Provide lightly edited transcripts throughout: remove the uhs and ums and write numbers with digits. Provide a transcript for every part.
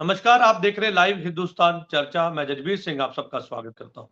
नमस्कार, आप देख रहे हैं लाइव हिंदुस्तान चर्चा। मैं जजबीर सिंह आप सबका स्वागत करता हूं।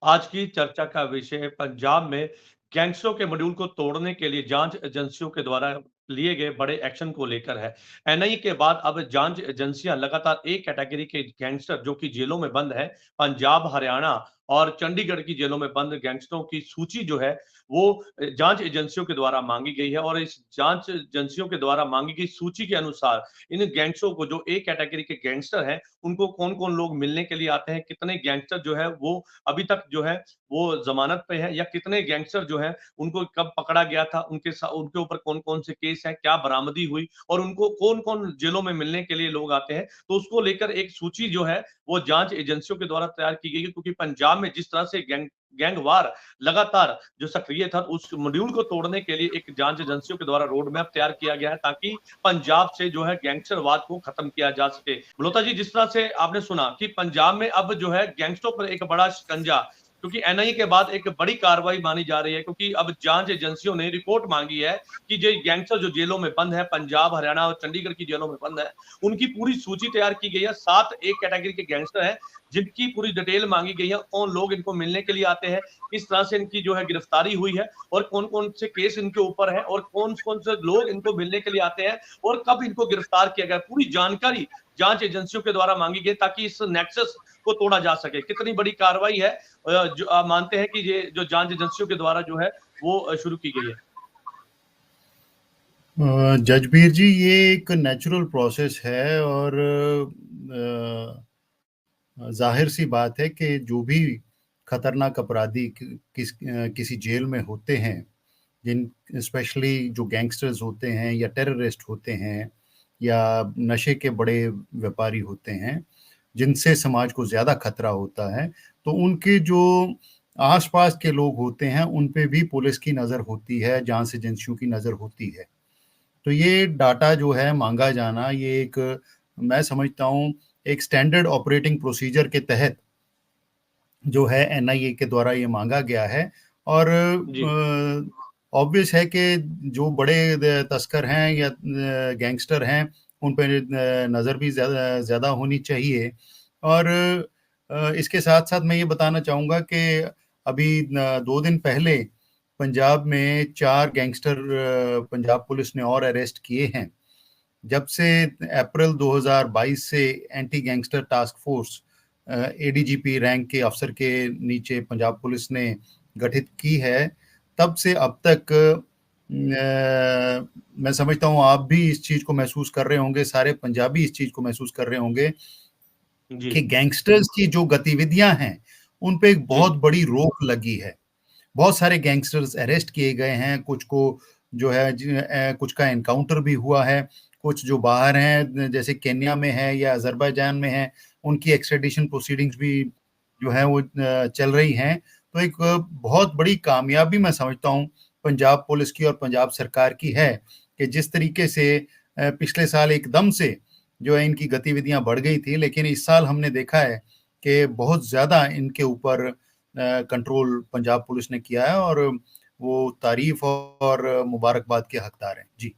आज की चर्चा का विषय है पंजाब में गैंगस्टरों के मॉड्यूल को तोड़ने के लिए जांच एजेंसियों के द्वारा लिए गए बड़े एक्शन को लेकर है। एनआईए के बाद अब जांच एजेंसियां लगातार एक कैटेगरी के गैंगस्टर जो कि जेलों में बंद है, पंजाब, हरियाणा और चंडीगढ़ की जेलों में बंद गैंगस्टरों की सूची जो है वो जांच एजेंसियों के द्वारा मांगी गई है और इस जांच एजेंसियों के द्वारा मांगी गई सूची के अनुसार इन गैंगस्टरों को जो ए कैटेगरी के गैंगस्टर हैं, उनको कौन-कौन लोग मिलने के लिए आते हैं, कितने गैंगस्टर जो है वो अभी तक जो है वो ज़मानत पे है या कितने गैंगस्टर जो हैं उनको कब पकड़ा गया था, उनके ऊपर कौन-कौन से केस हैं, क्या बरामदी हुई और उनको कौन-कौन जेलों में मिलने के लिए लोग आते हैं। तो उसको लेकर एक सूची जो है वो जाँच एजेंसियों के द्वारा तैयार की गई है क्योंकि पंजाब में जिस तरह से गैंगवार लगातार जो सक्रिय था, उस मॉड्यूल को तोड़ने के लिए एक जाँच एजेंसियों के द्वारा रोड मैप तैयार किया गया है ताकि पंजाब से जो है गैंगस्टरवाद को खत्म किया जा सके। बलोता जी, जिस तरह से आपने सुना कि पंजाब में अब जो है गैंगस्टरों पर एक बड़ा शिकंजा, क्योंकि एनआईए के बाद एक बड़ी कार्रवाई मानी जा रही है क्योंकि अब जांच एजेंसियों ने रिपोर्ट मांगी है कि जो गैंगस्टर जो जेलों में बंद है, पंजाब, हरियाणा और चंडीगढ़ की जेलों में बंद है, उनकी पूरी सूची तैयार की गई है। 7 एक कैटेगरी के गैंगस्टर हैं जिनकी पूरी डिटेल मांगी गई है, कौन लोग इनको मिलने के लिए आते हैं, किस तरह से इनकी जो है गिरफ्तारी हुई है और कौन-कौन से केस इनके ऊपर है और कौन-कौन से लोग इनको मिलने के लिए आते हैं और कब इनको गिरफ्तार किया गया। पूरी जानकारी जांच एजेंसियों के द्वारा मांगी गई ताकि इस नेक्सस को तोड़ा जा सके। कितनी बड़ी कार्रवाई है जो आप मानते हैं कि ये जो जांच एजेंसियों के द्वारा जो है वो शुरू की गई है? जजबीर जी, ये एक नेचुरल प्रोसेस है और जाहिर सी बात है कि जो भी खतरनाक अपराधी किसी जेल में होते हैं, जिन स्पेशली जो गैंगस्टर्स होते हैं या टेररिस्ट होते हैं या नशे के बड़े व्यापारी होते हैं, जिनसे समाज को ज़्यादा खतरा होता है, तो उनके जो आसपास के लोग होते हैं उन पे भी पुलिस की नज़र होती है, जांच एजेंसियों की नज़र होती है। तो ये डाटा जो है मांगा जाना, ये एक, मैं समझता हूँ, एक स्टैंडर्ड ऑपरेटिंग प्रोसीजर के तहत जो है एनआईए के द्वारा ये मांगा गया है। और जी। ऑब्वियस है कि जो बड़े तस्कर हैं या गैंगस्टर हैं उन पे नज़र भी ज़्यादा होनी चाहिए। और इसके साथ साथ मैं ये बताना चाहूँगा कि अभी 2 दिन पहले पंजाब में 4 गैंगस्टर पंजाब पुलिस ने और अरेस्ट किए हैं। जब से अप्रैल 2022 से anti gangster task force ADGP rank के अफसर के नीचे पंजाब पुलिस ने गठित की है, तब से अब तक मैं समझता हूँ आप भी इस चीज़ को महसूस कर रहे होंगे, सारे पंजाबी इस चीज़ को महसूस कर रहे होंगे जी। कि गैंगस्टर्स की जो गतिविधियां हैं उन पे एक बहुत बड़ी रोक लगी है। बहुत सारे गैंगस्टर्स अरेस्ट किए गए हैं, कुछ को जो है कुछ का एनकाउंटर भी हुआ है, कुछ जो बाहर हैं जैसे केन्या में है या अज़रबैजान में है, उनकी एक्स्ट्रेडिशन प्रोसीडिंग्स भी जो है वो चल रही हैं। तो एक बहुत बड़ी कामयाबी मैं समझता हूँ पंजाब पुलिस की और पंजाब सरकार की है कि जिस तरीके से पिछले साल एकदम से जो है इनकी गतिविधियां बढ़ गई थी, लेकिन इस साल हमने देखा है कि बहुत ज़्यादा इनके ऊपर कंट्रोल पंजाब पुलिस ने किया है और वो तारीफ और मुबारकबाद के हकदार हैं। जी।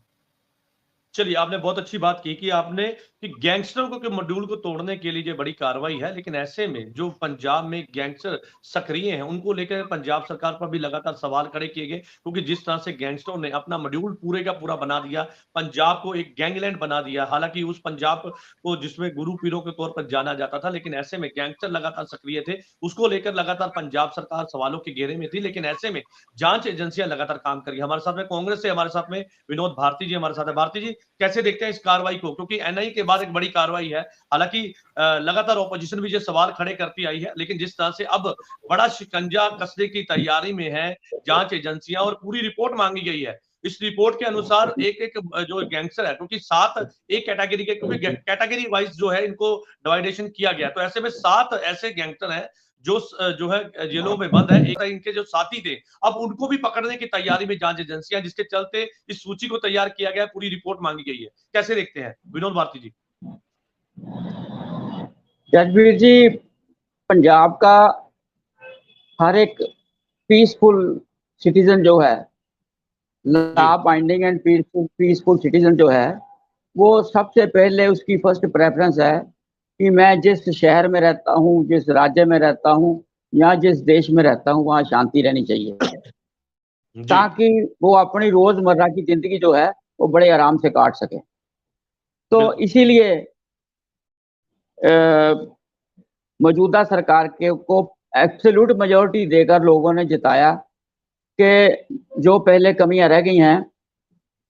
चलिए, आपने बहुत अच्छी बात की कि आपने कि गैंगस्टरों को के मॉड्यूल को तोड़ने के लिए ये बड़ी कार्रवाई है, लेकिन ऐसे में जो पंजाब में गैंगस्टर सक्रिय हैं, उनको लेकर पंजाब सरकार पर भी लगातार सवाल खड़े किए गए क्योंकि जिस तरह से गैंगस्टरों ने अपना मॉड्यूल पूरे का पूरा बना दिया, पंजाब को एक गैंगलैंड बना दिया। हालाँकि उस पंजाब को जिसमें गुरु पीरों के तौर पर जाना जाता था, लेकिन ऐसे में गैंगस्टर लगातार सक्रिय थे, उसको लेकर लगातार पंजाब सरकार सवालों के घेरे में थी। लेकिन ऐसे में जाँच एजेंसियाँ लगातार काम कर रही हैं। हमारे साथ में कांग्रेस से हमारे साथ में विनोद भारती जी हमारे साथ हैं। भारती जी, कैसे देखते हैं इस कार्रवाई को? क्योंकि एनआईए के बाद एक बड़ी कार्रवाई है। हालाँकि लगातार ऑपोजिशन भी ये सवाल खड़े करती आई है, लेकिन जिस तरह से अब बड़ा शिकंजा कसने की तैयारी में है जाँच एजेंसियाँ और पूरी रिपोर्ट माँगी गई है। इस रिपोर्ट के अनुसार एक-एक जो गैंगस्टर है, क्योंकि 7 एक कैटेगरी के, क्योंकि कैटेगरी वाइज़ जो है इनको डिवाइडेशन किया गया। तो ऐसे में 7 ऐसे गैंगस्टर हैं जो है जेलों में बंद है। एक इनके जो साथी थे, अब उनको भी पकड़ने की तैयारी में जांच एजेंसियां, जिसके चलते इस सूची को तैयार किया गया, पूरी रिपोर्ट मांगी गई है। कैसे देखते हैं विनोद भारती जी? जजबीर जी, पंजाब का हर एक पीसफुल सिटीजन जो है, law binding and peaceful citizen जो है, वो सबसे पहले उसकी फर्स्ट प्रेफरेंस है कि मैं जिस शहर में रहता हूँ, जिस राज्य में रहता हूँ या जिस देश में रहता हूँ, वहाँ शांति रहनी चाहिए, जी ताकि वो अपनी रोजमर्रा की जिंदगी जो है वो बड़े आराम से काट सके। तो बिल्कुल इसीलिए मौजूदा सरकार को एब्सोल्यूट मेजॉरिटी देकर लोगों ने जिताया कि जो पहले कमियां रह गई हैं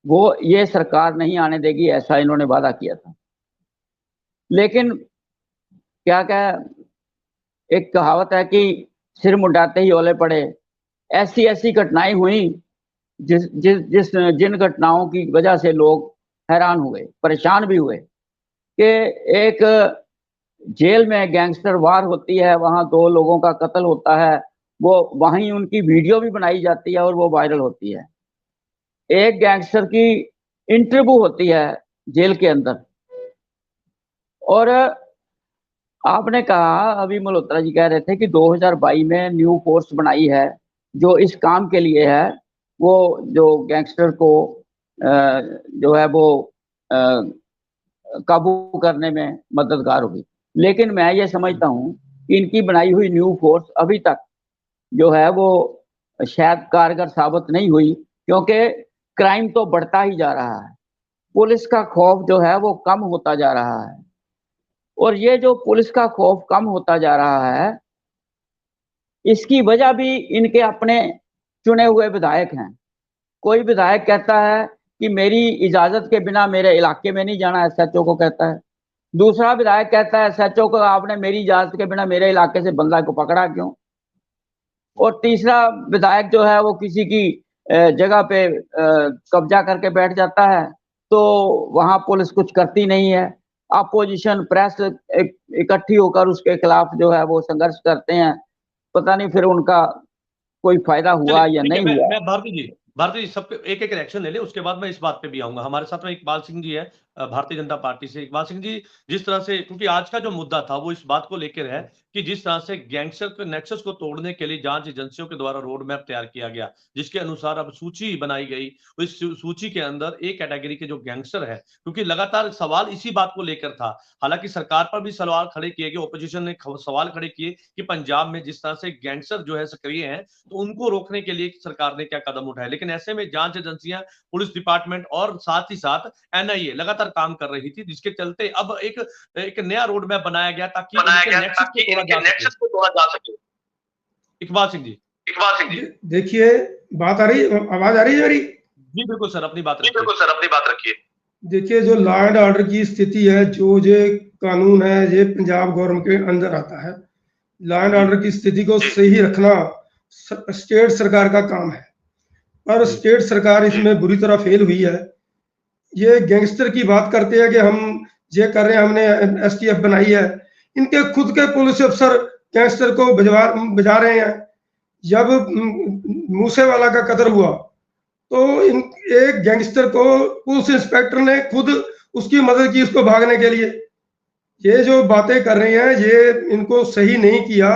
वो ये सरकार नहीं आने देगी, ऐसा इन्होंने वादा किया था। लेकिन क्या एक कहावत है कि सिर मुंडाते ही ओले पड़े। ऐसी ऐसी घटनाएं हुई जिन घटनाओं की वजह से लोग हैरान हुए, परेशान भी हुए कि एक जेल में गैंगस्टर वार होती है, वहां 2 लोगों का कत्ल होता है, वो वहीं उनकी वीडियो भी बनाई जाती है और वो वायरल होती है। एक गैंगस्टर की इंटरव्यू होती है जेल के अंदर, और आपने कहा, अभी मल्होत्रा जी कह रहे थे कि 2022 में न्यू फोर्स बनाई है जो इस काम के लिए है, वो जो गैंगस्टर को जो है वो काबू करने में मददगार होगी। लेकिन मैं ये समझता हूँ कि इनकी बनाई हुई न्यू फोर्स अभी तक जो है वो शायद कारगर साबित नहीं हुई, क्योंकि क्राइम तो बढ़ता ही जा रहा है, पुलिस का खौफ जो है वो कम होता जा रहा है। और ये जो पुलिस का खौफ कम होता जा रहा है, इसकी वजह भी इनके अपने चुने हुए विधायक हैं। कोई विधायक कहता है कि मेरी इजाजत के बिना मेरे इलाके में नहीं जाना, एसएचओ को कहता है। दूसरा विधायक कहता है एसएचओ को आपने मेरी इजाजत के बिना मेरे इलाके से बंदा को पकड़ा क्यों। और तीसरा विधायक जो है वो किसी की जगह पे कब्जा करके बैठ जाता है तो वहां पुलिस कुछ करती नहीं है। अपोजिशन प्रेस इकट्ठी होकर उसके खिलाफ जो है वो संघर्ष करते हैं, पता नहीं फिर उनका कोई फायदा हुआ या नहीं हुआ। मैं भारती जी सब पे एक एक रिएक्शन ले ले, उसके बाद मैं इस बात पे भी आऊंगा। हमारे साथ में इकबाल सिंह जी है भारतीय जनता पार्टी से। इकबाल सिंह जी, जिस तरह से, क्योंकि आज का जो मुद्दा था वो इस बात को लेकर है कि जिस तरह से गैंगस्टर के नेक्सस को तोड़ने के लिए जांच एजेंसियों के द्वारा रोड मैप तैयार किया गया, जिसके अनुसार अब सूची बनाई गई, उस सूची के अंदर एक कैटेगरी के जो गैंगस्टर है, क्योंकि लगातार सवाल इसी बात को लेकर था। हालांकि सरकार पर भी सवाल खड़े किए गए, ओपोजिशन ने सवाल खड़े किए कि पंजाब में जिस तरह से गैंगस्टर जो है सक्रिय हैं, तो उनको रोकने के लिए सरकार ने क्या कदम उठाए। लेकिन ऐसे में जांच एजेंसियां, पुलिस डिपार्टमेंट और साथ ही साथ एनआईए लगातार काम कर रही थी, जिसके चलते अब एक नया रोड मैप बनाया गया ताकि नेक्सस को तोड़ा जा सके। इकबाल सिंह जी देखिए, बात आ रही, आवाज आ रही है मेरी? जी बिल्कुल सर, अपनी बात रखिए। देखिए, जो लॉ एंड ऑर्डर की स्थिति है, जो ये कानून है, ये पंजाब गवर्नमेंट के अंदर आता है। लॉ एंड ऑर्डर की स्थिति को सही रखना स्टेट सरकार का काम है, और स्टेट सरकार इसमें बुरी तरह फेल हुई है। ये गैंगस्टर की बात करते हैं कि हम ये कर रहे हैं, हमने एसटीएफ बनाई है, इनके खुद के पुलिस अफसर गैंगस्टर को बजा रहे हैं। जब मूसेवाला का कत्ल हुआ तो एक गैंगस्टर को पुलिस इंस्पेक्टर ने खुद उसकी मदद की, उसको भागने के लिए। ये जो बातें कर रहे हैं ये इनको सही नहीं किया,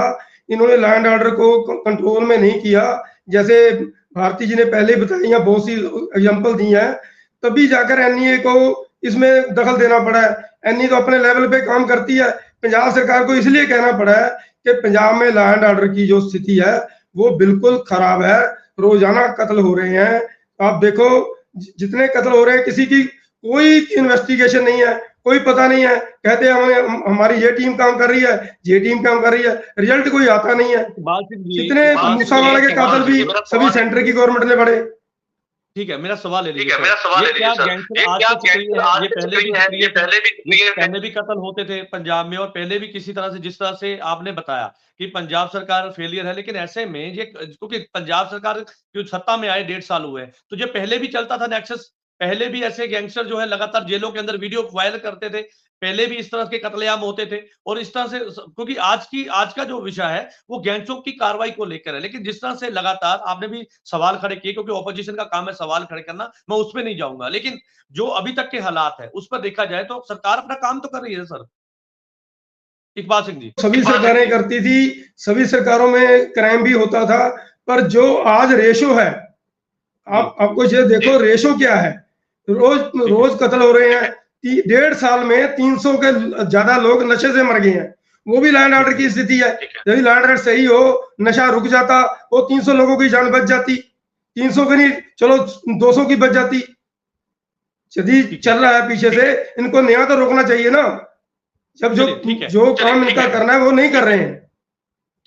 इन्होंने लॉ एंड ऑर्डर को कंट्रोल में नहीं किया। जैसे भारती जी ने पहले बताई है, बहुत सी एग्जांपल दी हैं, तभी जाकर एनआईए को इसमें दखल देना पड़ा है। एनआईए तो अपने लेवल पे काम करती है, पंजाब सरकार को इसलिए कहना पड़ा है कि पंजाब में लॉ एंड ऑर्डर की जो स्थिति है वो बिल्कुल खराब है। रोजाना कत्ल हो रहे हैं, आप देखो जितने कत्ल हो रहे हैं, किसी की कोई इन्वेस्टिगेशन नहीं है, कोई पता नहीं है। कहते हैं हमारी ये टीम काम कर रही है, ये टीम काम कर रही है, रिजल्ट कोई आता नहीं है। कितने मूसावाला के कातल भी सभी सेंटर की गवर्नमेंट ने बढ़े। ठीक है, मेरा सवाल ले लीजिए। पहले भी कत्ल होते थे पंजाब में, और पहले भी किसी तरह से, जिस तरह से आपने बताया कि पंजाब सरकार फेलियर है, लेकिन ऐसे में ये, क्योंकि पंजाब सरकार जो सत्ता में आए 1.5 साल हुए, तो ये पहले भी चलता था नेक्सस। पहले भी ऐसे गैंगस्टर जो है लगातार जेलों के अंदर वीडियो वायरल करते थे, पहले भी इस तरह के कत्लेआम होते थे। और इस तरह से, क्योंकि आज का जो विषय है वो गैंगस्टरों की कार्रवाई को लेकर है, लेकिन जिस तरह से लगातार आपने भी सवाल खड़े किए, क्योंकि ऑपोजिशन का काम है सवाल खड़े करना, मैं उस पर नहीं जाऊंगा, लेकिन जो अभी तक के हालात है उस पर देखा जाए तो सरकार अपना काम तो कर रही है सर। इकबाल सिंह जी, सभी सरकारें करती थी, सभी सरकारों में क्राइम भी होता था, पर जो आज रेशो है, आपको ये देखो रेशो क्या है। रोज कत्ल हो रहे हैं, 1.5 साल में 300 के ज्यादा लोग नशे से मर गए हैं। वो भी लैंड ऑर्डर की स्थिति है। यदि लैंड ऑर्डर सही हो, नशा रुक जाता, वो 300 लोगों की जान बच जाती, 300 की नहीं, चलो 200 की बच जाती। यदि चल रहा है पीछे से, इनको नया तो रोकना चाहिए ना। जब जो काम इनका करना है वो नहीं कर रहे हैं।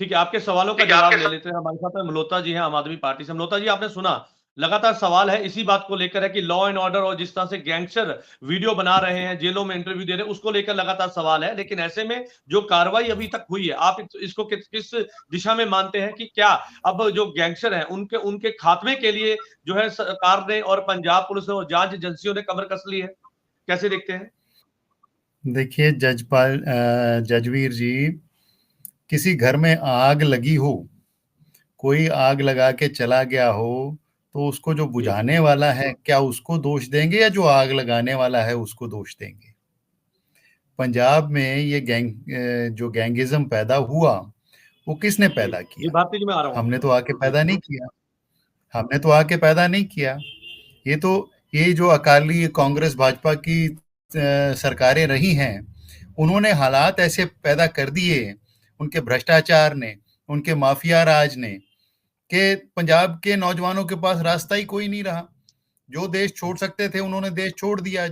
ठीक है, आपके सवालों का जवाब ले लेते हैं। हमारे साथ में मल्होत्रा जी हैं, आम आदमी पार्टी से। मल्होत्रा जी, आपने सुना, लगातार सवाल है इसी बात को लेकर है कि लॉ एंड ऑर्डर और जिस तरह से गैंगस्टर वीडियो बना रहे हैं, जेलों में इंटरव्यू दे रहे हैं, उसको लेकर लगातार सवाल है। लेकिन ऐसे में जो कार्रवाई अभी तक हुई है, आप इसको किस दिशा में मानते हैं कि क्या अब जो गैंगस्टर हैं उनके खात्मे के लिए जो है सरकार ने और पंजाब पुलिस और जांच एजेंसियों ने कमर कस ली है? कैसे देखते हैं? देखिए जजवीर जी, किसी घर में आग लगी हो, कोई आग लगा के चला गया हो, तो उसको जो बुझाने वाला है, क्या उसको दोष देंगे या जो आग लगाने वाला है उसको दोष देंगे? पंजाब में ये जो गैंगिज्म पैदा हुआ, वो किसने पैदा किया? भारती जी, मैं आ रहा हूं। हमने तो आके पैदा नहीं किया। हमने तो आके पैदा नहीं किया। ये जो अकाली कांग्रेस भाजपा की सरकारें रही हैं, उन्होंने हालात ऐसे पैदा कर दिए, उनके भ्रष्टाचार ने, उनके माफिया राज ने, कि पंजाब के नौजवानों के पास रास्ता ही कोई नहीं रहा। जो देश छोड़ सकते थे उन्होंने देश छोड़ दिया।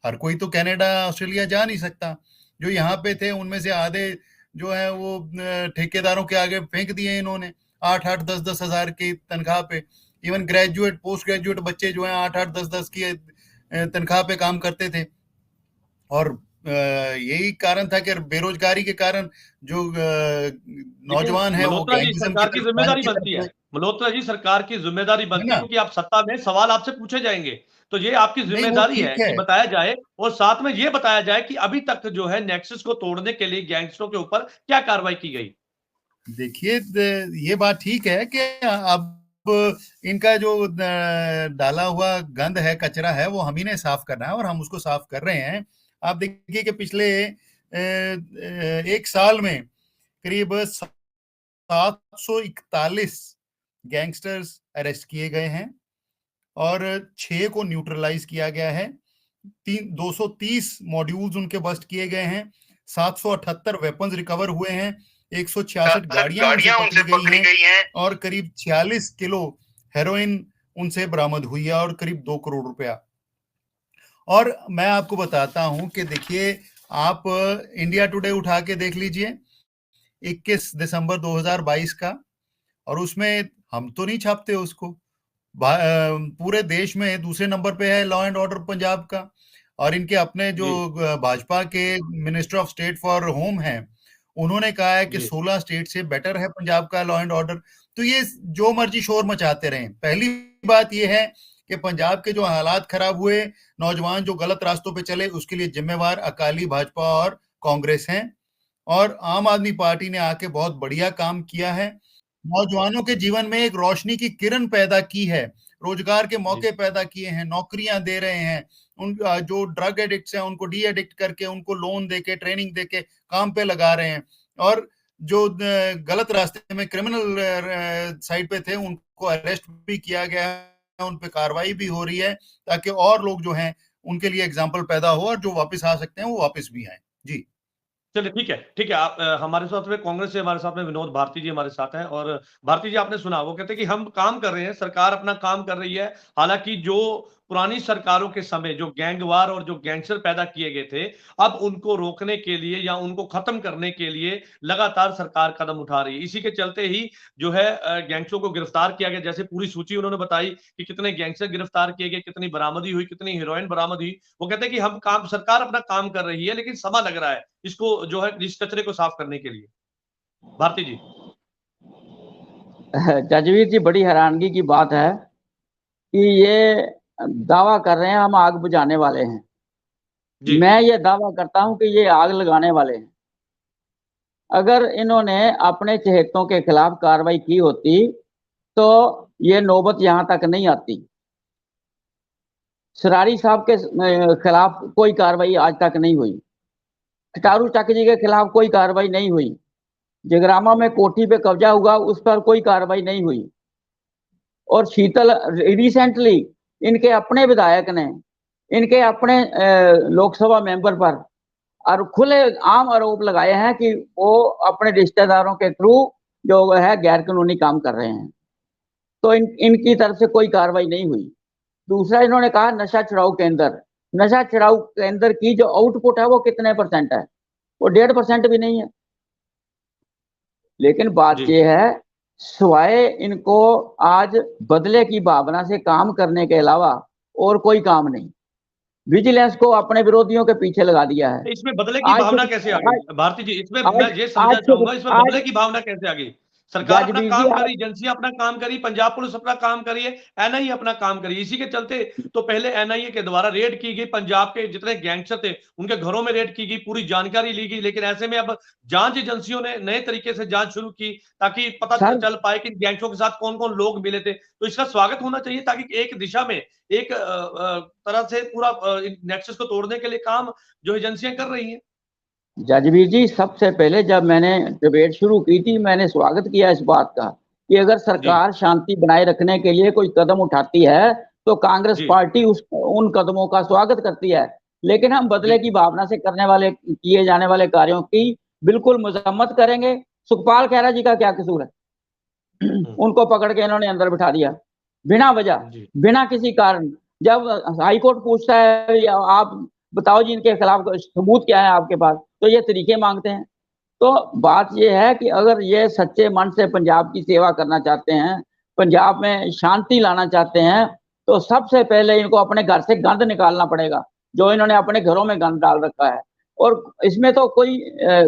हर कोई तो कनाडा ऑस्ट्रेलिया जा नहीं सकता। जो यहाँ पे थे उनमें से आधे जो है वो ठेकेदारों के आगे फेंक दिए इन्होंने, 8-8, 10-10 हजार की तनख्वाह पे। इवन ग्रेजुएट, पोस्ट ग्रेजुएट बच्चे जो हैं 8-8, 10-10 की तनख्वाह पे काम करते थे। और यही कारण था कि बेरोजगारी के कारण जो नौजवान है वो सरकार की जिम्मेदारी बनती है। मल्होत्रा जी, सरकार की जिम्मेदारी बनती है, क्योंकि आप सत्ता में, सवाल आपसे पूछे जाएंगे, तो ये आपकी जिम्मेदारी है कि बताया जाए, और साथ में ये बताया जाए कि अभी तक जो है नेक्सस को तोड़ने के लिए गैंगस्टरों के ऊपर क्या कार्रवाई की गई। देखिए, ये बात ठीक है कि अब इनका जो डाला हुआ गंद है, कचरा है, वो हम ही ने साफ करना है और हम उसको साफ कर रहे हैं। आप देखिए कि पिछले एक साल में करीब 741 गैंगस्टर्स अरेस्ट किए गए हैं और 6 को न्यूट्रलाइज किया गया है। 230 मॉड्यूल्स उनके बस्ट किए गए हैं। 778 वेपन्स रिकवर हुए हैं। 166 गाड़ियां उनसे पकड़ी गई हैं और करीब 46 किलो हेरोइन उनसे बरामद हुई है और करीब 2 करोड़ रुपया। और मैं आपको बताता हूं कि देखिए, आप इंडिया टुडे उठा के देख लीजिए 21 दिसंबर 2022 का, और उसमें हम तो नहीं छापते उसको, पूरे देश में दूसरे नंबर पे है लॉ एंड ऑर्डर पंजाब का। और इनके अपने जो भाजपा के minister of state for home हैं, उन्होंने कहा है कि 16 स्टेट से बेटर है पंजाब का लॉ एंड ऑर्डर। तो ये जो मर्जी शोर मचाते रहें। पहली बात ये है कि पंजाब के जो हालात खराब हुए, नौजवान जो गलत रास्तों पे चले, उसके लिए जिम्मेवार अकाली, भाजपा और कांग्रेस हैं। और आम आदमी पार्टी ने आके बहुत बढ़िया काम किया है। नौजवानों के जीवन में एक रोशनी की किरण पैदा की है, रोजगार के मौके पैदा किए हैं, नौकरियां दे रहे हैं। उन जो ड्रग एडिक्ट्स हैं उनको डी एडिक्ट करके, उनको लोन देके, ट्रेनिंग देके काम पे लगा रहे हैं। और जो गलत रास्ते में क्रिमिनल साइड पे थे उनको अरेस्ट भी किया गया है, उन पे कार्रवाई भी हो रही है, ताकि और लोग जो हैं उनके लिए एग्जाम्पल पैदा हो और जो वापस आ सकते हैं वो वापस भी आए। जी चलिए, ठीक है। आप हमारे साथ में कांग्रेस से हमारे साथ में विनोद भारती जी हमारे साथ हैं। और भारती जी, आपने सुना, वो कहते हैं कि हम काम कर रहे हैं, सरकार अपना काम कर रही है। हालांकि जो पुरानी सरकारों के समय जो गैंगवार और जो गैंगस्टर पैदा किए गए थे, अब उनको रोकने के लिए या उनको खत्म करने के लिए लगातार सरकार कदम उठा रही है। इसी के चलते ही जो है गैंगस्टरों को गिरफ्तार किया गया। जैसे पूरी सूची उन्होंने बताई कि कितने गैंगस्टर गिरफ्तार किए गए, कितनी बरामदी हुई, कितनी हेरोइन बरामद हुई। वो कहते हैं कि सरकार अपना काम कर रही है, लेकिन समय लग रहा है इसको जो है इस कचरे को साफ करने के लिए। भारती जी। जजवीर जी, बड़ी हैरानगी की बात है कि ये दावा कर रहे हैं हम आग बुझाने वाले हैं। मैं ये दावा करता हूं कि ये आग लगाने वाले हैं। अगर इन्होंने अपने चहेतों के खिलाफ कार्रवाई की होती तो ये नौबत यहां तक नहीं आती। सरारी साहब के खिलाफ कोई कार्रवाई आज तक नहीं हुई। खटारू चक जी के खिलाफ कोई कार्रवाई नहीं हुई। जगरामा में कोठी पे कब्जा हुआ, उस पर कोई कार्रवाई नहीं हुई। और शीतल रिसेंटली इनके अपने विधायक ने इनके अपने लोकसभा मेंबर पर और खुले आम आरोप लगाए हैं कि वो अपने रिश्तेदारों के थ्रू जो है गैर कानूनी काम कर रहे हैं। तो इनकी तरफ से कोई कार्रवाई नहीं हुई। दूसरा, इन्होंने कहा नशा छुड़ाऊ केंद्र। नशा छुड़ाऊ केंद्र की जो आउटपुट है वो कितने % है? वो 1.5% भी नहीं है। लेकिन बात यह है, सिवाय इनको आज बदले की भावना से काम करने के अलावा और कोई काम नहीं। विजिलेंस को अपने विरोधियों के पीछे लगा दिया है। इसमें बदले की भावना कैसे आ गई भारती जी? इसमें मैं ये समझना चाहूंगा, इसमें बदले की भावना कैसे आ गई? सरकार अपना काम करी, एजेंसियां अपना काम करी, पंजाब पुलिस अपना काम करी है, एनआईए अपना काम करी। इसी के चलते तो पहले एनआईए के द्वारा रेड की गई, पंजाब के जितने गैंगस्टर थे उनके घरों में रेड की गई, पूरी जानकारी ली गई। लेकिन ऐसे में अब जांच एजेंसियों ने नए तरीके से जांच शुरू की ताकि पता चल पाए कि गैंगस्टरों के साथ कौन कौन लोग मिले थे। तो इसका स्वागत होना चाहिए ताकि एक दिशा में, एक तरह से पूरा नेक्सस को तोड़ने के लिए काम जो एजेंसियां कर रही हैं। जजवीर जी, सबसे पहले जब मैंने डिबेट शुरू की थी, मैंने स्वागत किया इस बात का कि अगर सरकार शांति बनाए रखने के लिए कोई कदम उठाती है तो कांग्रेस पार्टी उन कदमों का स्वागत करती है। लेकिन हम बदले की भावना से किए जाने वाले कार्यों की बिल्कुल मजम्मत करेंगे। सुखपाल खैरा जी का क्या कसूर है? उनको पकड़ के इन्होंने अंदर बिठा दिया बिना वजह, बिना किसी कारण। जब हाईकोर्ट पूछता है आप बताओ जी इनके खिलाफ सबूत क्या है आपके पास, तो ये तरीके मांगते हैं। तो बात ये है कि अगर ये सच्चे मन से पंजाब की सेवा करना चाहते हैं, पंजाब में शांति लाना चाहते हैं, तो सबसे पहले इनको अपने घर से गंद निकालना पड़ेगा, जो इन्होंने अपने घरों में गंद डाल रखा है। और इसमें तो कोई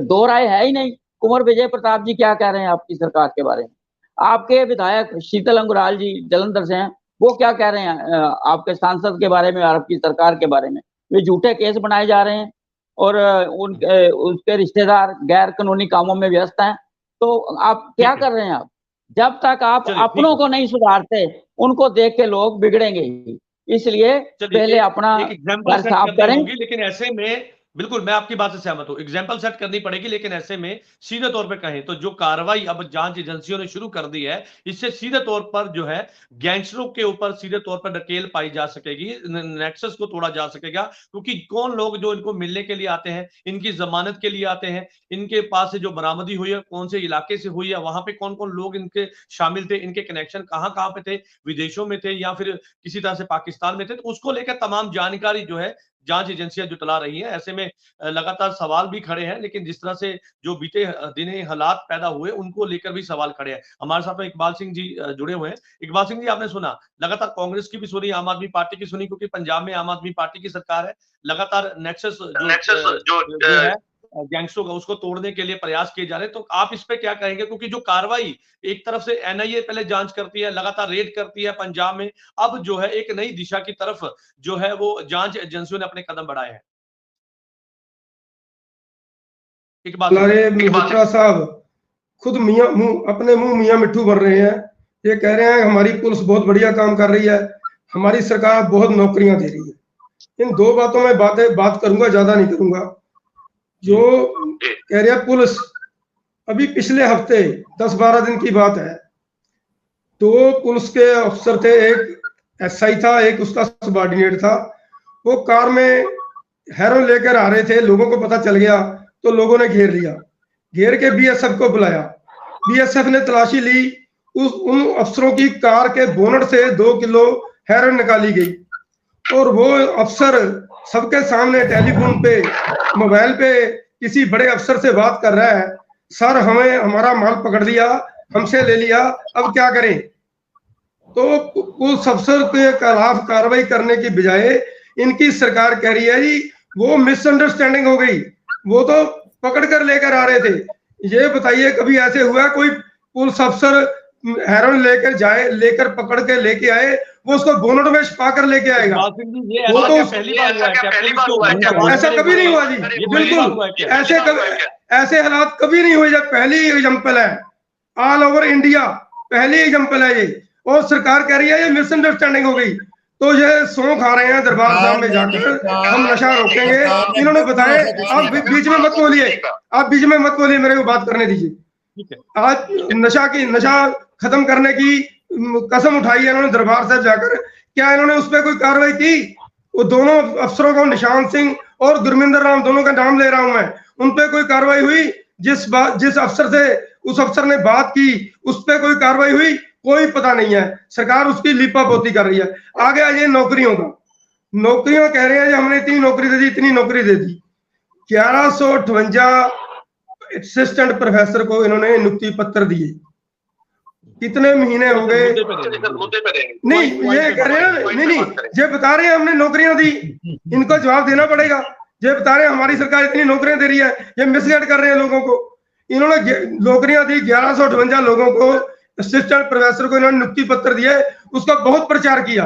दो राय है ही नहीं। कुंवर विजय प्रताप जी क्या कह रहे हैं आपकी सरकार के बारे में? आपके विधायक शीतल अंगुराल जी जलंधर से हैं, वो क्या कह रहे हैं आपके सांसद के बारे में, आपकी सरकार के बारे में? वे झूठे केस बनाए जा रहे हैं और उसके रिश्तेदार गैर कानूनी कामों में व्यस्त हैं। तो आप क्या कर रहे हैं? आप जब तक आप अपनों को नहीं सुधारते, उनको देख के लोग बिगड़ेंगे ही। इसलिए पहले अपना घर साफ करें। लेकिन ऐसे में बिल्कुल मैं आपकी बात से सहमत हूं, एग्जाम्पल सेट करनी पड़ेगी। लेकिन ऐसे में सीधे तौर पे कहें तो जो कार्रवाई अब जांच एजेंसियों ने शुरू कर दी है, इससे सीधे तौर पर जो है गैंगस्टरों के ऊपर सीधे तौर पर नकेल पाई जा सकेगी, नेक्सस को तोड़ा जा सकेगा। क्योंकि कौन लोग जो इनको मिलने के लिए आते हैं, इनकी जमानत के लिए आते हैं, इनके पास से जो बरामदी हुई है कौन से इलाके से हुई है, वहां पे कौन कौन लोग इनके शामिल थे, इनके कनेक्शन कहां कहां पे थे, विदेशों में थे या फिर किसी तरह से पाकिस्तान में थे, तो उसको लेकर तमाम जानकारी जो है जांच एजेंसियां जुटला रही हैं। ऐसे में लगातार सवाल भी खड़े हैं, लेकिन जिस तरह से जो बीते दिने हालात पैदा हुए उनको लेकर भी सवाल खड़े हैं। हमारे साथ में इकबाल सिंह जी जुड़े हुए हैं। इकबाल सिंह जी, आपने सुना, लगातार कांग्रेस की भी सुनी, आम आदमी पार्टी की सुनी, क्योंकि पंजाब में आम आदमी पार्टी की सरकार है। लगातार नेक्सस जो है गैंगस्टरों का, उसको तोड़ने के लिए प्रयास किए जा रहे हैं। तो आप इस पे क्या कहेंगे? क्योंकि जो कार्रवाई एक तरफ से एनआईए पहले जांच करती है, लगातार रेड करती है पंजाब में, अब जो है एक नई दिशा की तरफ जो है वो जांच एजेंसियों ने अपने कदम बढ़ाए हैं। मित्रा साहब खुद अपने मुंह मियां मिट्ठू बन रहे हैं। ये कह रहे हैं हमारी पुलिस बहुत बढ़िया काम कर रही है, हमारी सरकार बहुत नौकरियां दे रही है। इन दो बातों में बात करूंगा, ज्यादा नहीं करूंगा। जो कह रहे हैं पुलिस, अभी पिछले हफ्ते 10-12 दिन की बात है, दो पुलिस के अफसर थे, एक एसआई था, एक उसका सबऑर्डिनेट था। वो कार में हेरोइन लेकर आ रहे थे, लोगों को पता चल गया तो लोगों ने घेर लिया। घेर के बीएसएफ को बुलाया, बीएसएफ ने तलाशी ली, उन अफसरों की कार के बोनट से 2 किलो हेरोइन निकाली गई। और वो अफसर सबके सामने टेलीफोन पे, मोबाइल पे किसी बड़े अफसर से बात कर रहा है, सर हमें हमारा माल पकड़ लिया, हमसे ले लिया, अब क्या करें? तो उस अफसर के खिलाफ कार्रवाई करने की बजाय इनकी सरकार कह रही है जी वो मिसअंडरस्टैंडिंग हो गई, वो तो पकड़ कर लेकर आ रहे थे। ये बताइए कभी ऐसे हुआ कोई पुलिस अफसर हेरोइन लेकर पकड़ के लेके आए, वो उसको बोनट में छुपा कर लेके आएगा? वो तो ऐसा कभी नहीं हुआ जी, बिल्कुल ऐसे हालात कभी नहीं हुए। जब पहली एग्जाम्पल है ऑल ओवर इंडिया, पहली एग्जाम्पल है ये। और सरकार कह रही है ये मिसअंडरस्टैंडिंग हो गई, तो ये सौ खा रहे हैं दरबार साहब में जाकर, हम नशा रोकेंगे। इन्होंने बताया, आप बीच में मत बोलिए, आप बीच में मत बोलिए, मेरे को बात करने दीजिए। आज नशा खत्म करने की कसम उठाई है इन्होंने दरबार साहब जाकर, क्या इन्होंने उस पर कोई कार्रवाई की? वो दोनों अफसरों को, निशांत सिंह और गुरमिंदर राम, दोनों का नाम ले रहा हूं मैं, उन पे कोई कार्रवाई हुई? जिस अफसर से उस अफसर ने बात की उस पे कोई कार्रवाई हुई? कोई पता नहीं है। सरकार उसकी लिपापोती कर रही है। आगे आइए नौकरियों का। नौकरियां कह रहे हैं हमने इतनी नौकरी दे दी, इतनी नौकरी दे दी। 1158 असिस्टेंट प्रोफेसर को इन्होंने नियुक्ति पत्र दिए। कितने महीने हो गए? नहीं, ये कह रहे हैं, नहीं, ये बता रहे हैं हमने नौकरियां दी, इनको जवाब देना पड़ेगा। ये बता रहे हैं हमारी सरकार इतनी नौकरियां दे रही है, ये मिसगाइड कर रहे हैं लोगों को। इन्होंने नौकरियां दी, 1158 लोगों को, असिस्टेंट प्रोफेसर को इन्होंने नियुक्ति पत्र दिए, उसका बहुत प्रचार किया,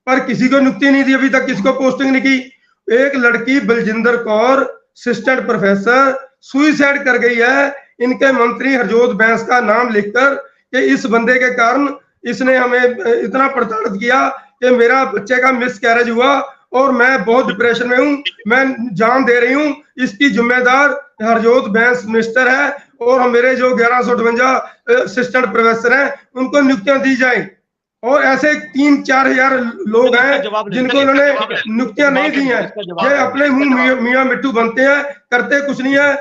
पर किसी को नियुक्ति नहीं दी अभी तक, किसी को पोस्टिंग नहीं की। एक लड़की Baljinder Kaur assistant professor suicide कर गई है, इनके मंत्री हरजोत बैंस का नाम लिखकर कि इस बंदे के कारण इसने हमें इतना प्रताड़ित किया कि मेरा बच्चे का मिसकैरेज हुआ और मैं बहुत डिप्रेशन में हूं, मैं जान दे रही हूं, इसकी जिम्मेदार हरजोत बैंस मिनिस्टर है और मेरे जो 1158 असिस्टेंट प्रोफेसर हैं उनको नियुक्तियां दी जाए। और ऐसे 3-4 हजार लोग हैं जिनको उन्होंने नियुक्तियां नहीं दी हैं। ये अपने मुंह मियां मिट्टू बनते हैं, करते कुछ नहीं है,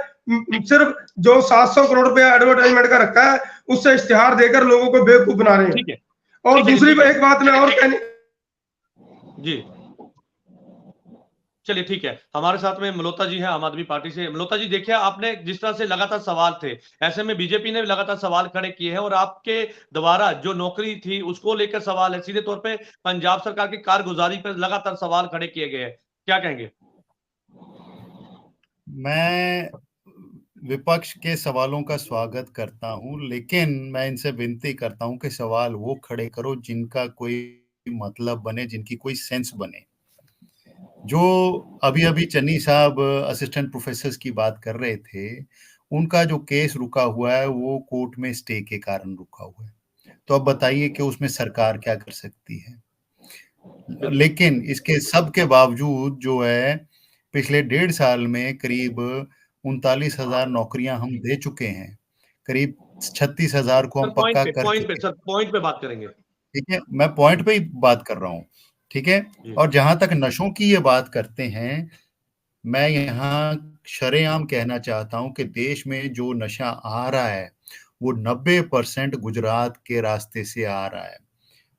सिर्फ जो 700 करोड़ रुपया एडवर्टाइजमेंट का रखा है उससे इश्तिहार देकर लोगों को बेवकूफ बना रहे हैं। और दूसरी एक बात मैं और कहनी जी, चलिए ठीक है, हमारे साथ में मल्होत्रा जी हैं आम आदमी पार्टी से। मल्होत्रा जी, देखिए आपने जिस तरह से लगातार सवाल थे, ऐसे में बीजेपी ने भी लगातार सवाल खड़े किए हैं और आपके द्वारा जो नौकरी थी उसको लेकर सवाल है, सीधे तौर पे पंजाब सरकार की कारगुजारी पर लगातार सवाल खड़े किए गए हैं, क्या कहेंगे? मैं विपक्ष के सवालों का स्वागत करता हूं, लेकिन मैं इनसे विनती करता हूं कि सवाल वो खड़े करो जिनका कोई मतलब बने, जिनकी कोई सेंस बने। जो अभी अभी चन्नी साहब असिस्टेंट प्रोफेसर की बात कर रहे थे, उनका जो केस रुका हुआ है वो कोर्ट में स्टे के कारण रुका हुआ है। तो अब बताइए कि उसमें सरकार क्या कर सकती है। लेकिन इसके सब के बावजूद जो है पिछले 1.5 साल में करीब 39,000 नौकरियां हम दे चुके हैं, करीब 36,000 को हम पक्का कर चुके हैं। पॉइंट पे बात करेंगे, ठीक है, मैं पॉइंट पे ही बात कर रहा हूँ, ठीक है। और जहां तक नशों की ये बात करते हैं, मैं यहाँ शरेआम कहना चाहता हूं कि देश में जो नशा आ रहा है वो 90% गुजरात के रास्ते से आ रहा है।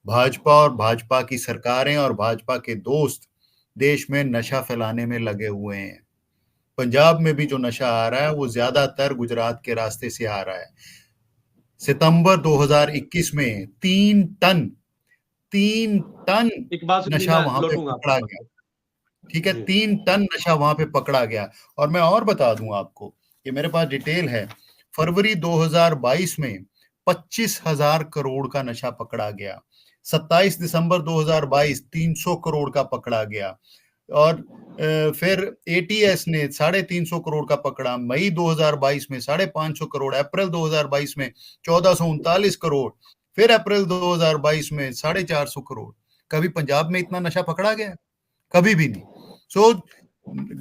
भाजपा और भाजपा की सरकारें और भाजपा के दोस्त देश में नशा फैलाने में लगे हुए हैं। पंजाब में भी जो नशा आ रहा है वो ज्यादातर गुजरात के रास्ते से आ रहा है। सितंबर 2021 में 3 टन नशा वहां पे पकड़ा गया, ठीक है, 3 टन नशा वहां पे पकड़ा गया। और मैं और बता दूं आपको, ये मेरे पास डिटेल है, फरवरी 2022 में 25,000 करोड़ का नशा पकड़ा गया। 27 दिसंबर 2022 300 करोड़ का पकड़ा गया। और फिर एटीएस ने 350 करोड़ का पकड़ा। मई 2022 में 550 करोड़, अप्रैल 2022 में 1439 करोड़, फिर अप्रैल 2022 में 450 करोड़। कभी पंजाब में इतना नशा पकड़ा गया? कभी भी नहीं।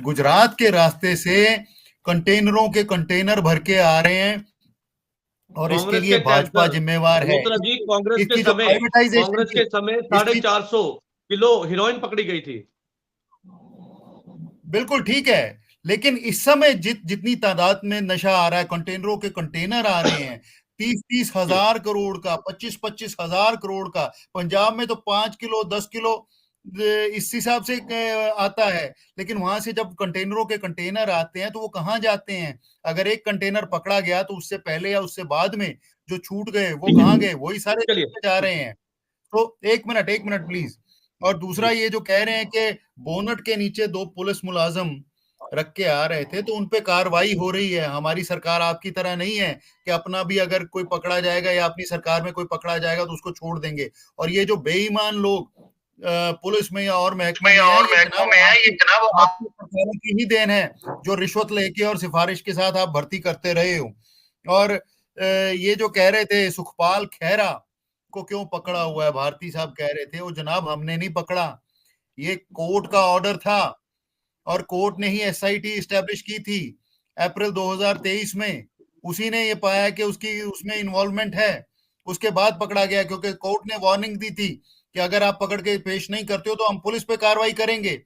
गुजरात के रास्ते से कंटेनरों के कंटेनर भर के आ रहे हैं और इसके लिए भाजपा जिम्मेवार है। कांग्रेस के समय 450 किलो हेरोइन पकड़ी गई थी। बिल्कुल ठीक है, लेकिन इस समय जितनी तादाद में नशा आ रहा है, कंटेनरों के कंटेनर आ रहे हैं 30-30 हजार करोड़ का, 25-25 हजार करोड़ का। पंजाब में तो 5 किलो 10 किलो इस हिसाब से आता है, लेकिन वहां से जब कंटेनरों के कंटेनर आते हैं तो वो कहाँ जाते हैं? अगर एक कंटेनर पकड़ा गया तो उससे पहले या उससे बाद में जो छूट गए वो कहाँ गए? वही सारे जा रहे हैं। तो एक मिनट प्लीज। और दूसरा, ये जो कह रहे हैं कि बोनट के नीचे 2 पुलिस मुलाजिम रख के आ रहे थे तो उनपे कार्रवाई हो रही है। हमारी सरकार आपकी तरह नहीं है कि अपना भी अगर कोई पकड़ा जाएगा या अपनी सरकार में कोई पकड़ा जाएगा तो उसको छोड़ देंगे। और ये जो बेईमान लोग पुलिस में या और महकमे में है, ये जनाब आपकी सरकारों की ही देन है जो रिश्वत लेके और सिफारिश के साथ आप भर्ती करते रहे हो। और ये जो कह रहे थे सुखपाल खैरा को क्यों पकड़ा हुआ है, भारती साहब कह रहे थे, वो जनाब हमने नहीं पकड़ा, ये कोर्ट का ऑर्डर था और कोर्ट ने ही एसआईटी एस्टैब्लिश की थी अप्रैल 2023 में। उसी ने ये पाया कि उसमें इन्वॉल्वमेंट है, उसके बाद पकड़ा गया, क्योंकि कोर्ट ने वार्निंग दी थी कि अगर आप पकड़ के पेश नहीं करते हो तो हम पुलिस पे कार्रवाई करेंगे।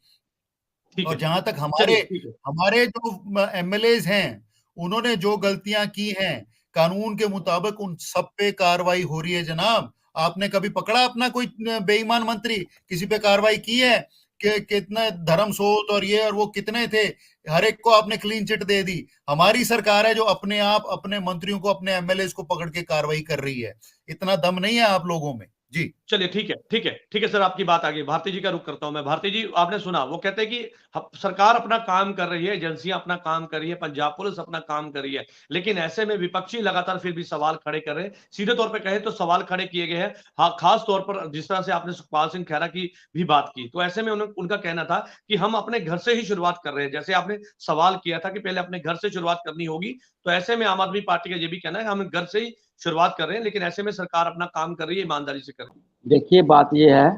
और जहां तक हमारे जो एमएलएज हैं उन्होंने जो गलतियां की हैं कानून के मुताबिक उन सब पे कार्रवाई हो रही है जनाब। आपने कभी पकड़ा अपना कोई बेईमान मंत्री, किसी पे कार्रवाई की है कि कितने धर्मसोत और ये और वो कितने थे, हर एक को आपने क्लीन चिट दे दी। हमारी सरकार है जो अपने आप अपने मंत्रियों को अपने एमएलए को पकड़ के कार्रवाई कर रही है। इतना दम नहीं है आप लोगों में जी। चलिए ठीक है सर, आपकी बात आगे भारती जी का रुख करता हूं मैं। भारती जी, आपने सुना, वो कहते हैं कि सरकार अपना काम कर रही है, एजेंसियां अपना काम कर रही है, पंजाब पुलिस अपना काम कर रही है, लेकिन ऐसे में विपक्षी लगातार फिर भी सवाल खड़े कर रहे हैं। सीधे तौर पे कहे तो सवाल खड़े किए गए हैं, हाँ, खास तौर पर जिस तरह से आपने सुखपाल सिंह खैरा की भी बात की, तो ऐसे में उनका कहना था कि हम अपने घर से ही शुरुआत कर रहे हैं। जैसे आपने सवाल किया था कि पहले अपने घर से शुरुआत करनी होगी, तो ऐसे में आम आदमी पार्टी का ये भी कहना है हम घर से ही शुरुआत कर रहे हैं, लेकिन ऐसे में सरकार अपना काम कर रही है, ईमानदारी से कर रही है। देखिए, बात ये है,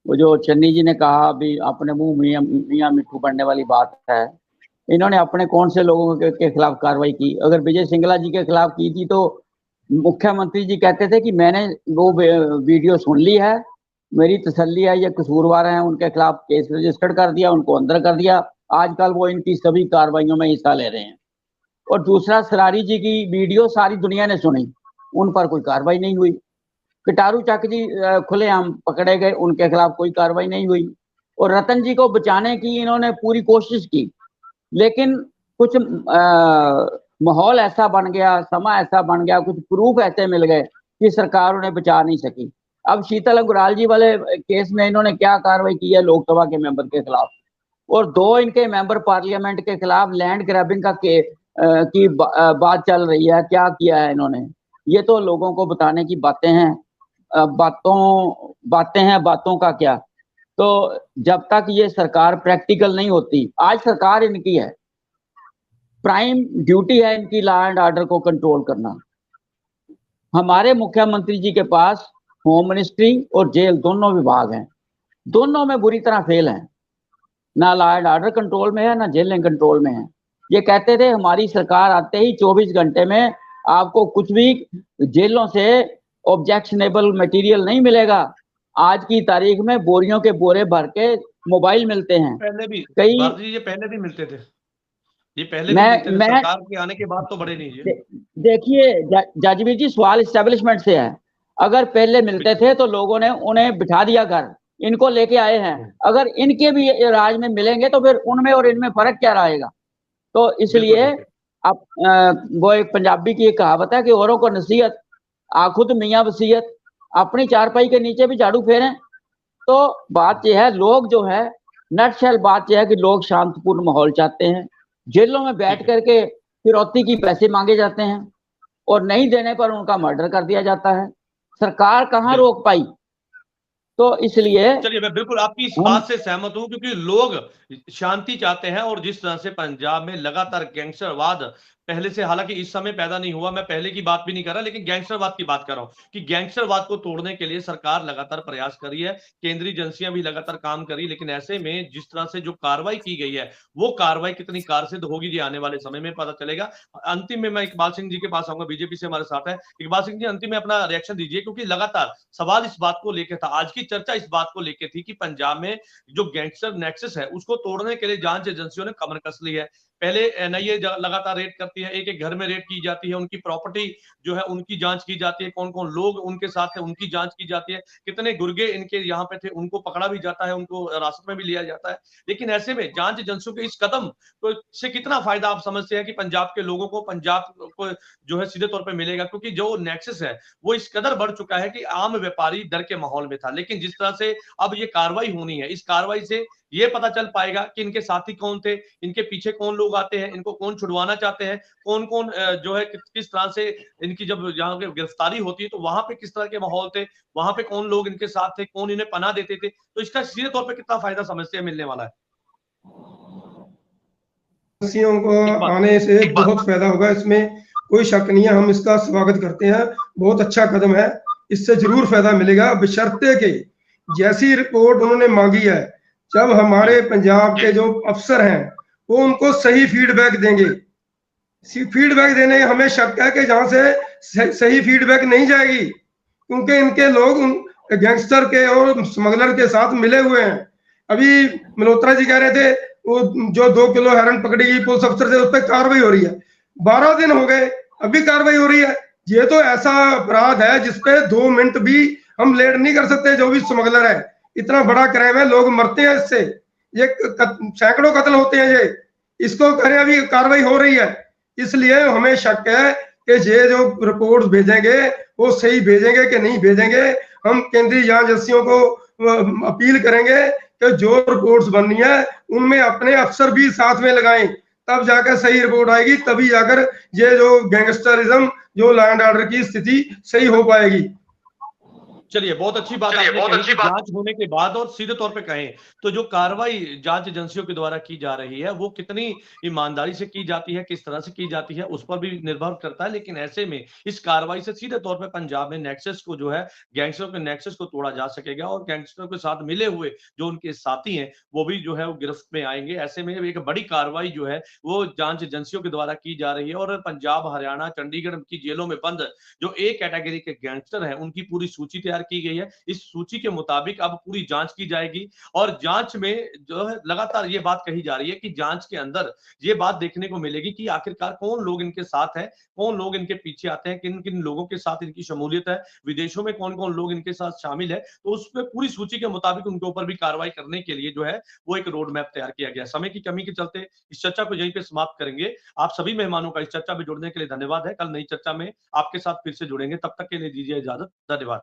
वो जो चन्नी जी ने कहा अभी अपने मुंह मियां मिट्ठू बनने वाली बात है, इन्होंने अपने कौन से लोगों के खिलाफ कार्रवाई की? अगर विजय सिंगला जी के खिलाफ की थी तो मुख्यमंत्री जी कहते थे कि मैंने वो वीडियो सुन ली है, मेरी तसल्ली है, ये कसूरवार हैं, उनके खिलाफ केस रजिस्टर्ड कर दिया, उनको अंदर कर दिया। आजकल वो इनकी सभी कार्रवाइयों में हिस्सा ले रहे हैं। और दूसरा, सरारी जी की वीडियो सारी दुनिया ने सुनी, उन पर कोई कार्रवाई नहीं हुई। कटारू चक जी खुलेआम पकड़े गए, उनके खिलाफ कोई कार्रवाई नहीं हुई। और रतन जी को बचाने की इन्होंने पूरी कोशिश की, लेकिन कुछ माहौल ऐसा बन गया, समा ऐसा बन गया, कुछ प्रूफ ऐसे मिल गए कि सरकार उन्हें बचा नहीं सकी। अब शीतल अंगुराल जी वाले केस में इन्होंने क्या कार्रवाई की है लोकसभा के मेंबर के खिलाफ, और 2 इनके मेंबर पार्लियामेंट के खिलाफ लैंड ग्रैबिंग की बात चल रही है। क्या किया है इन्होंने? ये तो लोगों को बताने की बातें हैं, बातों का क्या। तो जब तक ये सरकार प्रैक्टिकल नहीं होती, आज सरकार इनकी है, प्राइम ड्यूटी है इनकी लॉ एंड ऑर्डर को कंट्रोल करना। हमारे मुख्यमंत्री जी के पास होम मिनिस्ट्री और जेल दोनों विभाग हैं, दोनों में बुरी तरह फेल हैं, ना लॉ एंड ऑर्डर कंट्रोल में है, ना जेलें कंट्रोल में है। ये कहते थे हमारी सरकार आते ही 24 घंटे में आपको कुछ भी जेलों से ऑब्जेक्शनेबल मटेरियल नहीं मिलेगा। आज की तारीख में बोरियों के बोरे भर के मोबाइल मिलते हैं। पहले भी ये पहले भी मिलते थे, ये पहले भी मिलते थे, सरकार के आने के बाद तो बड़े नहीं है। देखिए जजबीर जी, सवाल इस्टेब्लिशमेंट से है। अगर पहले मिलते थे तो लोगों ने उन्हें बिठा दिया घर, इनको लेके आए हैं। अगर इनके भी राज में मिलेंगे तो फिर उनमें और इनमें फर्क क्या रहेगा? तो इसलिए अब वो एक पंजाबी की एक कहावत है कि औरों को नसीहत खुद मियाँ वसीयत, अपनी चारपाई के नीचे भी झाड़ू फेरें। तो बात यह है, लोग जो है नटशेल बात यह है कि लोग शांतिपूर्ण माहौल चाहते हैं। जेलों में बैठ करके फिरौती की पैसे मांगे जाते हैं और नहीं देने पर उनका मर्डर कर दिया जाता है। सरकार कहाँ रोक पाई? तो इसलिए चलिए, मैं बिल्कुल आपकी इस बात से सहमत हूं, क्योंकि लोग शांति चाहते हैं। और जिस तरह से पंजाब में लगातार गैंगस्टरवाद पहले से, हालांकि इस समय पैदा नहीं हुआ, मैं पहले की बात भी नहीं कर रहा, लेकिन गैंगस्टरवाद की बात कर रहा हूं कि गैंगस्टरवाद को तोड़ने के लिए सरकार लगातार प्रयास कर रही है, केंद्रीय एजेंसियां भी लगातार काम कर रही है। लेकिन ऐसे में जिस तरह से जो कार्रवाई की गई है, वो कार्रवाई कितनी कारसिद्ध होगी ये आने वाले समय में पता चलेगा। अंतिम में मैं इकबाल सिंह जी के पास आऊंगा, बीजेपी से हमारे साथ है। इकबाल सिंह जी, अंतिम में अपना रिएक्शन दीजिए, क्योंकि लगातार सवाल इस बात को लेकर था, आज की चर्चा इस बात को लेकर थी कि पंजाब में जो गैंगस्टर नेक्सस है उसको तोड़ने के लिए जांच एजेंसियों ने कमर कस ली है। पहले एनआईए लगातार रेड करती है, एक एक घर में रेड की जाती है, उनकी प्रॉपर्टी जो है उनकी जांच की जाती है, कौन कौन लोग उनके साथ थे उनकी जांच की जाती है, कितने गुर्गे इनके यहाँ पे थे उनको पकड़ा भी जाता है, उनको हिरासत में भी लिया जाता है। लेकिन ऐसे में जांच एजेंसियों के इस कदम तो से कितना फायदा आप समझते हैं कि पंजाब के लोगों को, पंजाब को जो है सीधे तौर पर मिलेगा? क्योंकि जो नेक्सस है वो इस कदर बढ़ चुका है कि आम व्यापारी डर के माहौल में था, लेकिन जिस तरह से अब ये कार्रवाई होनी है, इस कार्रवाई से ये पता चल पाएगा कि इनके साथी कौन थे, इनके पीछे कौन लोग आते हैं, इनको कौन छुड़वाना चाहते हैं, कौन कौन जो है किस तरह से इनकी जब यहाँ पे गिरफ्तारी होती है तो वहां पे किस तरह के माहौल थे, वहां पे कौन लोग इनके साथ थे, कौन इन्हें पनाह देते थे। तो इसका सीधे तौर पे कितना फायदा समझते हैं मिलने वाला है? को आने से बहुत फायदा होगा, इसमें कोई शक नहीं है। हम इसका स्वागत करते हैं, बहुत अच्छा कदम है, इससे जरूर फायदा मिलेगा, बशर्ते के जैसी रिपोर्ट उन्होंने मांगी है, जब हमारे पंजाब के जो अफसर हैं वो उनको सही फीडबैक देंगे। फीडबैक देने हमें शक है कि जहां से सही फीडबैक नहीं जाएगी, क्योंकि इनके लोग गैंगस्टर के और स्मगलर के साथ मिले हुए हैं। अभी मल्होत्रा जी कह रहे थे वो जो 2 किलो हेरोइन पकड़ी गई पुलिस अफसर से, उस पर कार्रवाई हो रही है। 12 दिन हो गए, अभी कार्रवाई हो रही है। ये तो ऐसा अपराध है जिसपे 2 मिनट भी हम लेट नहीं कर सकते। जो भी स्मगलर है, इतना बड़ा क्राइम है, लोग मरते हैं इससे, ये सैकड़ों कत्ल होते हैं। ये इसको करें, अभी कार्रवाई हो रही है। इसलिए हमें शक है कि ये जो रिपोर्ट भेजेंगे वो सही भेजेंगे कि नहीं भेजेंगे। हम केंद्रीय जांच एजेंसियों को अपील करेंगे कि जो रिपोर्ट्स बननी है उनमें अपने अफसर भी साथ में लगाएं, तब जाकर सही रिपोर्ट आएगी, तभी जाकर ये जो गैंगस्टरिज्म, जो लॉ एंड ऑर्डर की स्थिति सही हो पाएगी। चलिए, बहुत अच्छी बात आपने कही कि जांच होने के बाद, और सीधे तौर पे कहें तो जो कार्रवाई जांच एजेंसियों के द्वारा की जा रही है वो कितनी ईमानदारी से की जाती है, किस तरह से की जाती है, उस पर भी निर्भर करता है। लेकिन ऐसे में इस कार्रवाई से सीधे तौर पे पंजाब में नेक्सस को जो है, गैंगस्टरों के नेक्सस को तोड़ा जा सकेगा और गैंगस्टरों के साथ मिले हुए जो उनके साथी हैं वो भी जो है वो गिरफ्त में आएंगे। ऐसे में एक बड़ी कार्रवाई जो है वो जांच एजेंसियों के द्वारा की जा रही है और पंजाब, हरियाणा, चंडीगढ़ की जेलों में बंद जो ए कैटेगरी के गैंगस्टर हैं उनकी पूरी सूची तैयार की गई है। इस सूची के मुताबिक अब पूरी जांच की जाएगी और जांच में जो है लगातार ये बात कही जा रही है कि जांच के अंदर ये बात देखने को मिलेगी कि आखिरकार कौन लोग इनके साथ हैं, कौन लोग इनके पीछे आते हैं, किन किन लोगों के साथ इनकी शमूलियत है, विदेशों में कौन कौन लोग इनके साथ शामिल है। तो उसमें पूरी सूची के मुताबिक उनके ऊपर भी कार्रवाई करने के लिए जो है वो एक रोड मैप तैयार किया गया। समय की कमी के चलते इस चर्चा को यहीं पे समाप्त करेंगे। आप सभी मेहमानों का इस चर्चा में जुड़ने के लिए धन्यवाद है। कल नई चर्चा में आपके साथ फिर से जुड़ेंगे, तब तक के लिए दीजिए इजाजत। धन्यवाद।